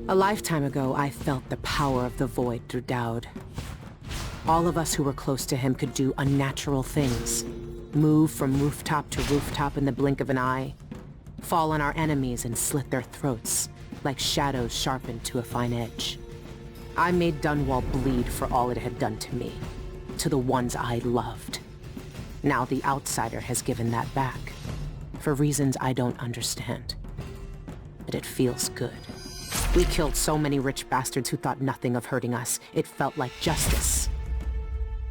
A lifetime ago, I felt the power of the void through Daud. All of us who were close to him could do unnatural things. Move from rooftop to rooftop in the blink of an eye. Fall on our enemies and slit their throats, like shadows sharpened to a fine edge. I made Dunwall bleed for all it had done to me, to the ones I loved. Now the outsider has given that back, for reasons I don't understand. But it feels good. We killed so many rich bastards who thought nothing of hurting us. It felt like justice.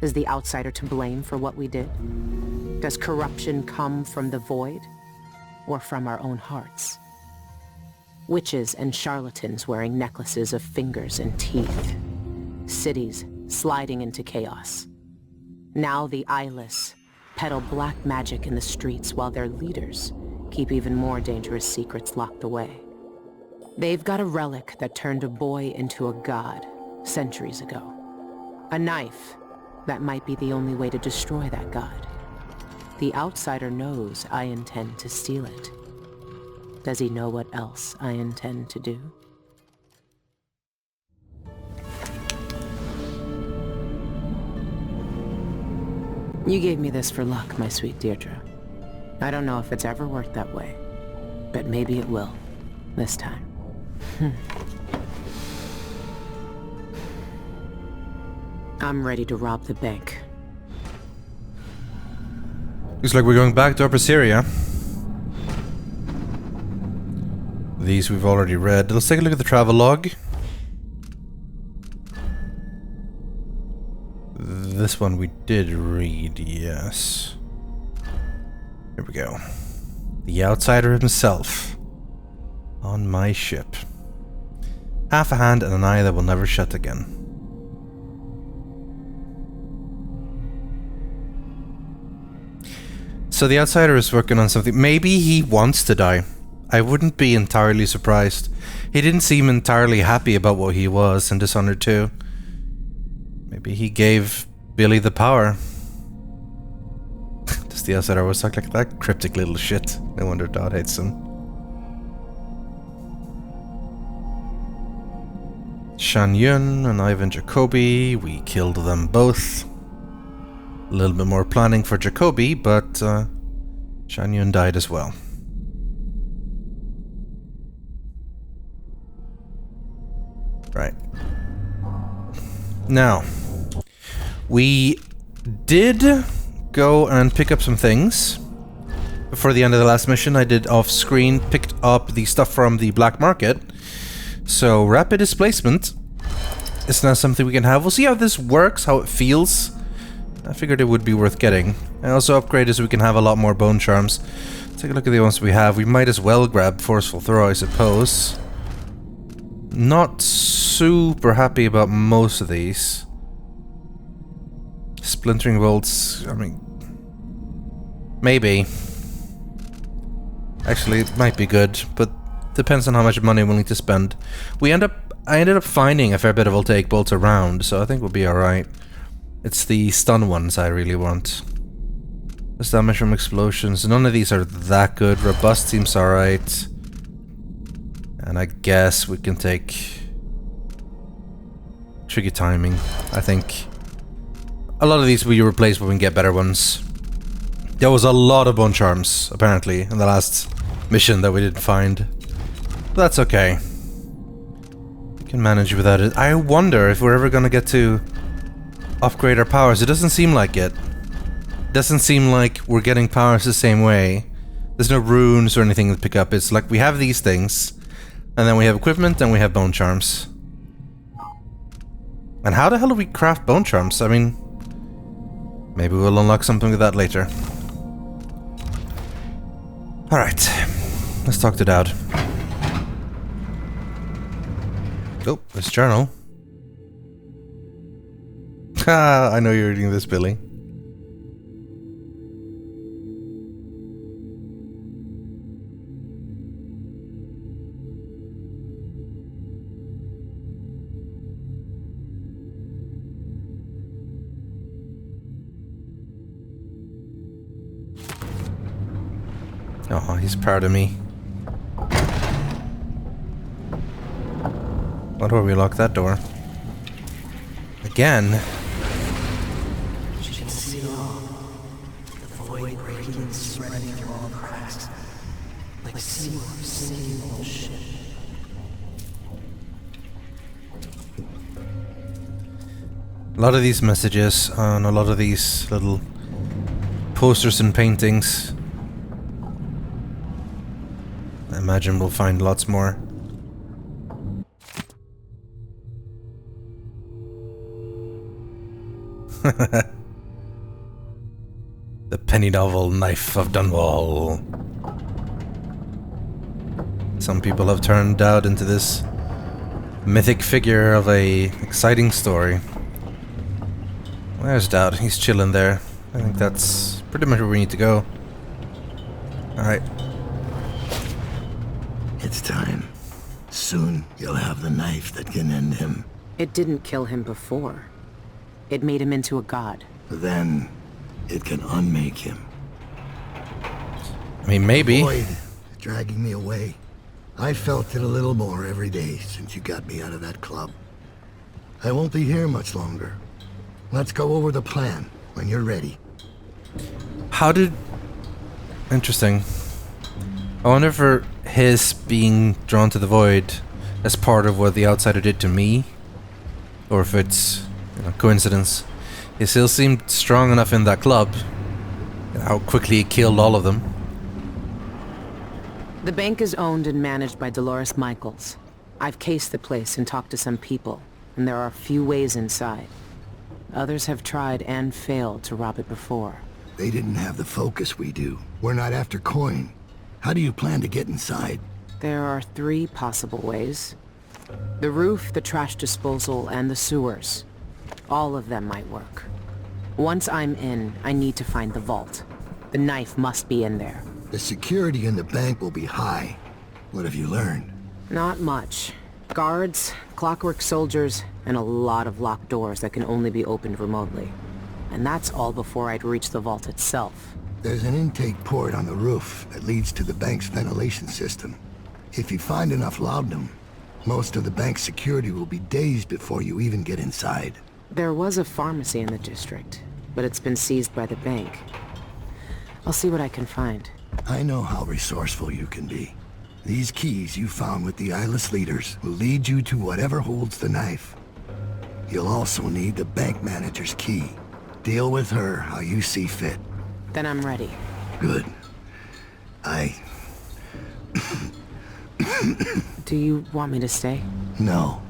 Is the outsider to blame for what we did? Does corruption come from the void, or from our own hearts? Witches and charlatans wearing necklaces of fingers and teeth. Cities sliding into chaos. Now the eyeless peddle black magic in the streets while their leaders keep even more dangerous secrets locked away. They've got a relic that turned a boy into a god centuries ago. A knife that might be the only way to destroy that god. The outsider knows I intend to steal it. Does he know what else I intend to do? You gave me this for luck, my sweet Deirdre. I don't know if it's ever worked that way, but maybe it will, this time. I'm ready to rob the bank. Looks like we're going back to Upper Syria. These we've already read. Let's take a look at the travel log. This one we did read, yes. Here we go. The outsider himself. On my ship. Half a hand and an eye that will never shut again. So the outsider is working on something. Maybe he wants to die. I wouldn't be entirely surprised. He didn't seem entirely happy about what he was in Dishonored 2. Maybe he gave Billie the power. Does the outsider always talk like that? Cryptic little shit. No wonder Daud hates him. Shan Yun and Ivan Jacobi. We killed them both. A little bit more planning for Jacobi, but Shan Yun died as well. Right. Now, we did go and pick up some things. Before the end of the last mission, I did off-screen, picked up the stuff from the black market. So, rapid displacement is now something we can have. We'll see how this works, how it feels. I figured it would be worth getting. I also upgraded so we can have a lot more bone charms. Take a look at the ones we have. We might as well grab Forceful Throw, I suppose. Not super happy about most of these. Splintering bolts, I mean, maybe. Actually, it might be good, but depends on how much money we'll need to spend. I ended up finding a fair bit of voltaic bolts around, so I think we'll be alright. It's the stun ones I really want. This damage from explosions. None of these are that good. Robust seems alright. And I guess we can take tricky timing. I think a lot of these will be replaced when we get better ones. There was a lot of bone charms, apparently, in the last mission that we didn't find. But that's okay. We can manage without it. I wonder if we're ever gonna get to upgrade our powers. It doesn't seem like it. Doesn't seem like we're getting powers the same way. There's no runes or anything to pick up. It's like we have these things. And then we have equipment, and we have bone charms. And how the hell do we craft bone charms? I mean, maybe we'll unlock something with that later. Alright, let's talk to Daud. Oh, this journal. Ha, I know you're reading this, Billie. Oh, he's proud of me. Why do we lock that door? Again? She can see it all. The void breaking and spreading through all the cracks. Like seawater sinking the whole ship. A lot of these messages and a lot of these little posters and paintings. I imagine we'll find lots more. The penny novel Knife of Dunwall. Some people have turned Daud into this mythic figure of a exciting story. Where's Daud? He's chilling there. I think that's pretty much where we need to go. Alright. It's time. Soon you'll have the knife that can end him. It didn't kill him before. It made him into a god. Then it can unmake him. I mean, maybe. Void dragging me away. I felt it a little more every day since you got me out of that club. I won't be here much longer. Let's go over the plan when you're ready. How did... Interesting. I wonder if his being drawn to the void as part of what the outsider did to me, or if it's coincidence. He still seemed strong enough in that club. How quickly he killed all of them. The bank is owned and managed by Dolores Michaels. I've cased the place and talked to some people, and there are a few ways inside. Others have tried and failed to rob it before. They didn't have the focus we do. We're not after coin. How do you plan to get inside? There are 3 possible ways. The roof, the trash disposal, and the sewers. All of them might work. Once I'm in, I need to find the vault. The knife must be in there. The security in the bank will be high. What have you learned? Not much. Guards, clockwork soldiers, and a lot of locked doors that can only be opened remotely. And that's all before I'd reach the vault itself. There's an intake port on the roof that leads to the bank's ventilation system. If you find enough laudanum, most of the bank's security will be dazed before you even get inside. There was a pharmacy in the district, but it's been seized by the bank. I'll see what I can find. I know how resourceful you can be. These keys you found with the eyeless leaders will lead you to whatever holds the knife. You'll also need the bank manager's key. Deal with her how you see fit. Then I'm ready. Good. Do you want me to stay? No.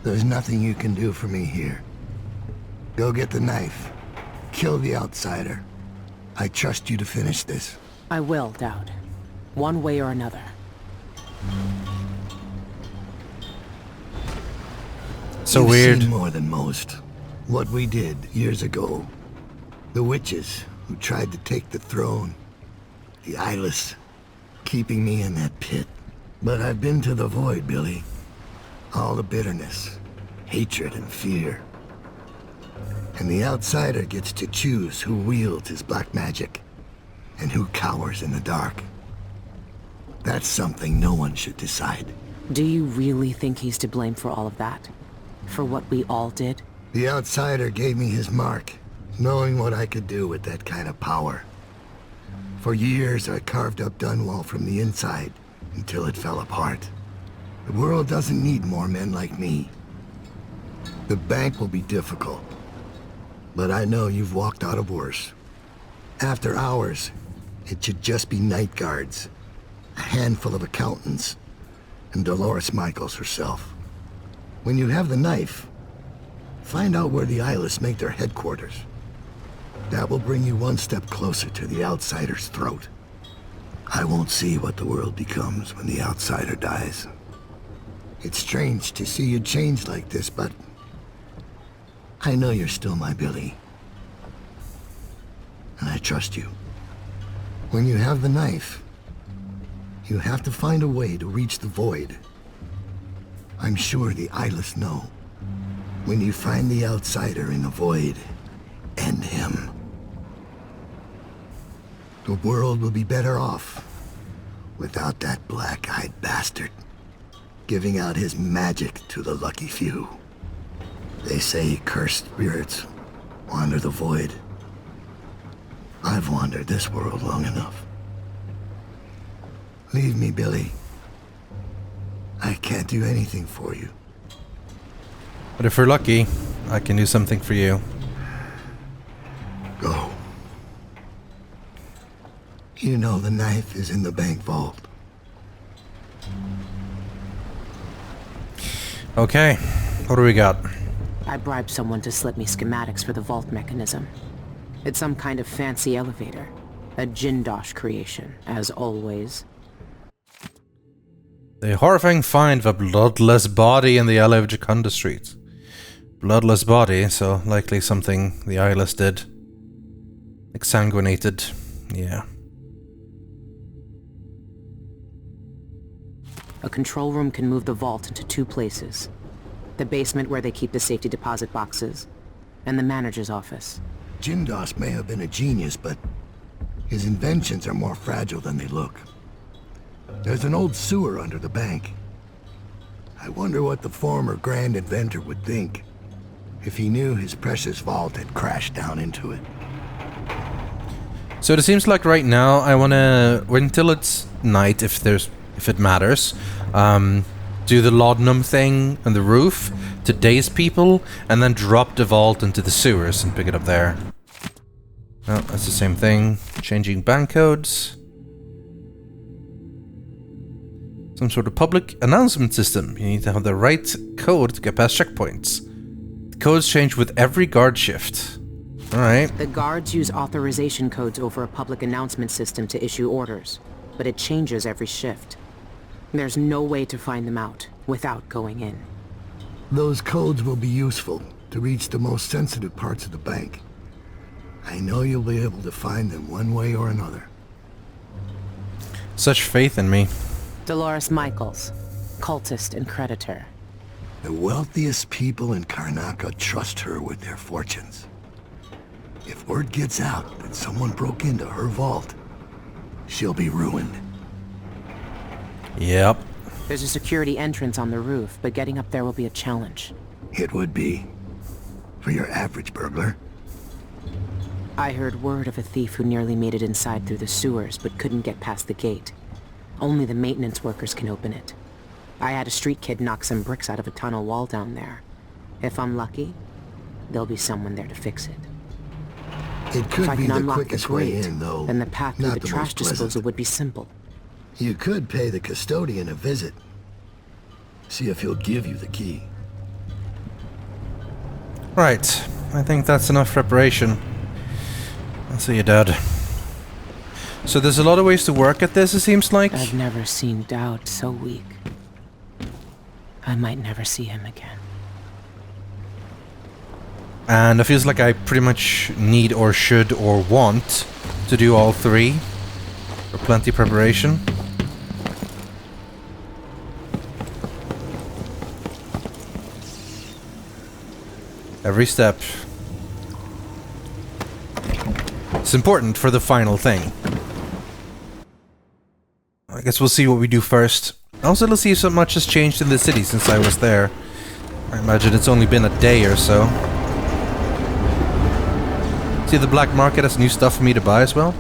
There's nothing you can do for me here. Go get the knife. Kill the outsider. I trust you to finish this. I will, Daud. One way or another. So You've weird. seen more than most. What we did years ago. The witches who tried to take the throne. The eyeless, keeping me in that pit. But I've been to the void, Billy. All the bitterness, hatred, and fear. And the outsider gets to choose who wields his black magic, and who cowers in the dark. That's something no one should decide. Do you really think he's to blame for all of that? For what we all did? The outsider gave me his mark, knowing what I could do with that kind of power. For years, I carved up Dunwall from the inside, until it fell apart. The world doesn't need more men like me. The bank will be difficult, but I know you've walked out of worse. After hours, it should just be night guards, a handful of accountants, and Dolores Michaels herself. When you have the knife, find out where the eyeless make their headquarters. That will bring you one step closer to the outsider's throat. I won't see what the world becomes when the outsider dies. It's strange to see you change like this, but I know you're still my Billy. And I trust you. When you have the knife, you have to find a way to reach the void. I'm sure the eyeless know. When you find the outsider in the void, end him. The world will be better off without that black-eyed bastard. giving out his magic to the lucky few. They say cursed spirits wander the void. I've wandered this world long enough. Leave me, Billy. I can't do anything for you. But if we're lucky, I can do something for you. Go. You know the knife is in the bank vault. Okay, what do we got? I bribed someone to slip me schematics for the vault mechanism. It's some kind of fancy elevator. A Jindosh creation, as always. The horrifying find of a bloodless body in the alley of Jacunda Street. Bloodless body, so likely something the eyeless did. Exsanguinated, yeah. A control room can move the vault into 2 places. The basement where they keep the safety deposit boxes, and the manager's office. Jindosh may have been a genius, but his inventions are more fragile than they look. There's an old sewer under the bank. I wonder what the former grand inventor would think if he knew his precious vault had crashed down into it. So it seems like right now I wanna wait until it's night, if it matters. Do the laudanum thing on the roof to daze people, and then drop the vault into the sewers and pick it up there. Oh, that's the same thing. Changing bank codes. Some sort of public announcement system. You need to have the right code to get past checkpoints. The codes change with every guard shift. Alright. The guards use authorization codes over a public announcement system to issue orders, but it changes every shift. There's no way to find them out without going in. Those codes will be useful to reach the most sensitive parts of the bank. I know you'll be able to find them one way or another. Such faith in me. Dolores Michaels, cultist and creditor. The wealthiest people in Karnaca trust her with their fortunes. If word gets out that someone broke into her vault, she'll be ruined. Yep. There's a security entrance on the roof, but getting up there will be a challenge. It would be. For your average burglar. I heard word of a thief who nearly made it inside through the sewers, but couldn't get past the gate. Only the maintenance workers can open it. I had a street kid knock some bricks out of a tunnel wall down there. If I'm lucky, there'll be someone there to fix it. It If could I be can the unlock the quickest way grate, in, though. then the path through not the trash most pleasant. disposal would be simple. You could pay the custodian a visit. See if he'll give you the key. Right. I think that's enough preparation. I'll see you, Dad. So there's a lot of ways to work at this, it seems like. I've never seen Daud so weak. I might never see him again. And it feels like I pretty much need or should or want to do all 3. For plenty of preparation. Every step. It's important for the final thing. I guess we'll see what we do first. Also, let's see if so much has changed in the city since I was there. I imagine it's only been a day or so. See if the black market has new stuff for me to buy as well.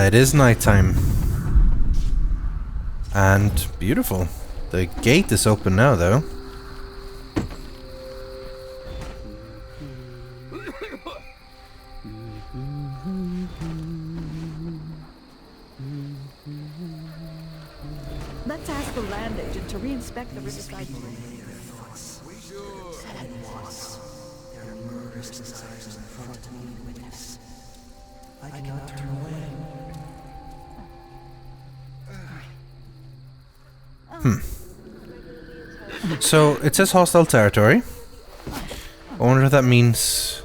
It is nighttime. And beautiful. The gate is open now, though. Let's ask the land agent to re-inspect the riverside. There are murderous desires in front of me to witness. I cannot turn away. So, it says hostile territory. I wonder if that means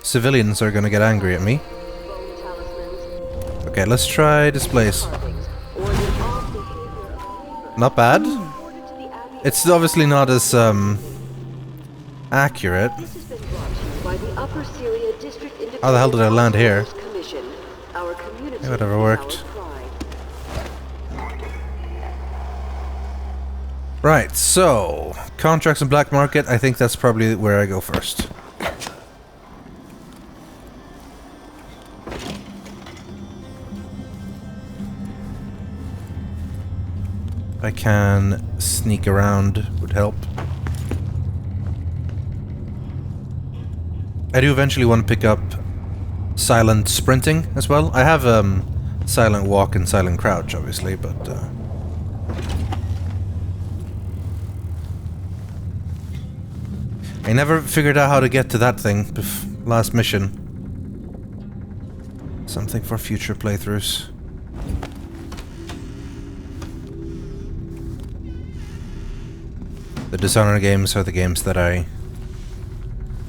civilians are gonna get angry at me. Okay, let's try this place. Not bad. It's obviously not as accurate. This has been brought to you by the Upper Syria District Independent How the hell did I land here? Commission. Our community It whatever is worked. our pride. Right, so contracts and black market. I think that's probably where I go first. I can sneak around would help. I do eventually want to pick up silent sprinting as well. I have silent walk and silent crouch, obviously, but I never figured out how to get to that thing last mission. Something for future playthroughs. The Dishonored games are the games that I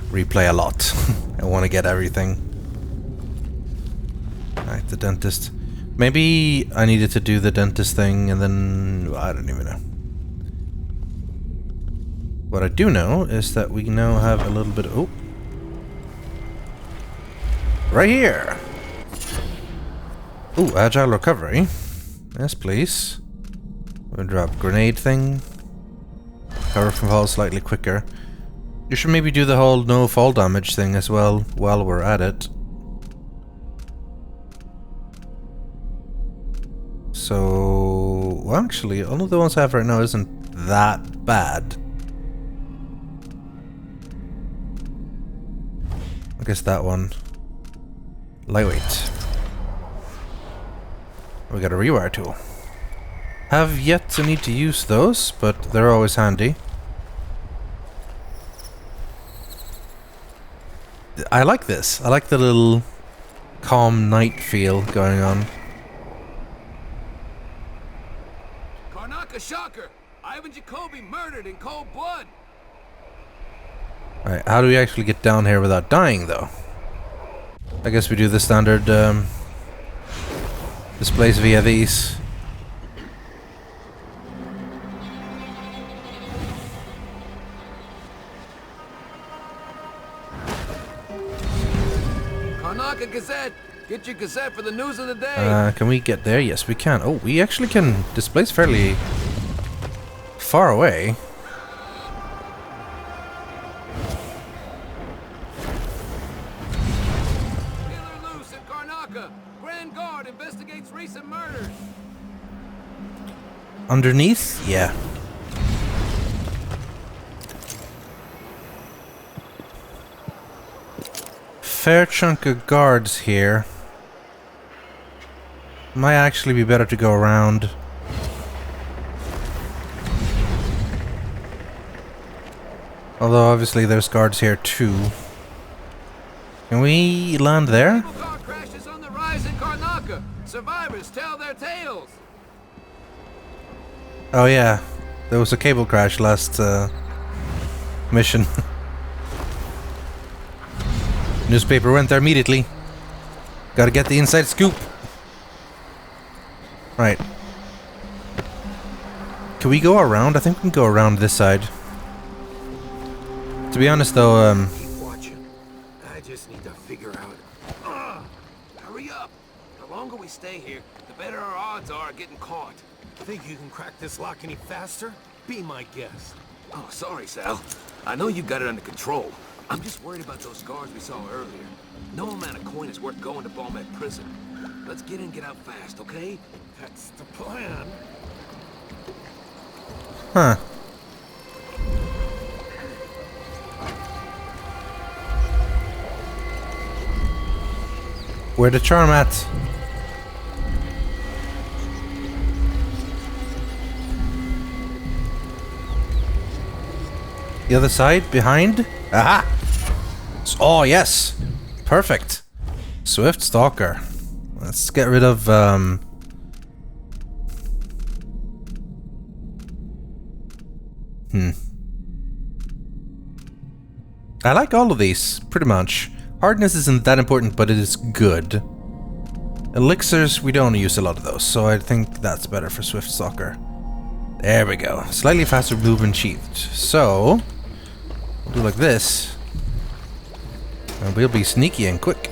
replay a lot. I want to get everything. Right, the dentist. Maybe I needed to do the dentist thing and then... I don't even know. What I do know is that we now have a little bit of... Oh! Right here! Ooh, agile recovery. Yes, please. We'll drop grenade thing. Cover from fall slightly quicker. You should maybe do the whole no fall damage thing as well while we're at it. So... well, actually, all of the ones I have right now isn't that bad. I guess that one. Lightweight. We got a rewire tool. Have yet to need to use those, but they're always handy. I like this. I like the little calm night feel going on. Karnaka shocker! Ivan Jacoby murdered in cold blood! Alright, how do we actually get down here without dying, though? I guess we do the standard displays via these. Karnaka Gazette! Get your Gazette for the news of the day! Can we get there? Yes, we can. Oh, we actually can displace fairly far away. Killer loose in Karnaka! Grand Guard investigates recent murders! Underneath? Yeah. Fair chunk of guards here. Might actually be better to go around. Although obviously there's guards here too. Can we land there? Cable car crashes on the rise in Karnaka! Survivors tell their tales! Oh yeah, there was a cable crash last mission. Newspaper went there immediately. Gotta get the inside scoop. Right. Can we go around? I think we can go around this side. To be honest though, Keep watching. I just need to figure out... Hurry up! The longer we stay here, the better our odds are of getting caught. Think you can crack this lock any faster? Be my guest. Oh, sorry, Sal. I know you got it under control. I'm just worried about those guards we saw earlier. No amount of coin is worth going to bomb that prison. Let's get in and get out fast, okay? That's the plan. huh. Where the charm at? The other side? Behind? Aha! Oh, yes! Perfect. Swift Stalker. Let's get rid of, I like all of these, pretty much. Hardness isn't that important, but it is good. Elixirs, we don't use a lot of those, so I think that's better for Swift Stalker. There we go. Slightly faster move and sheathed. So, we'll do like this. And we'll be sneaky and quick.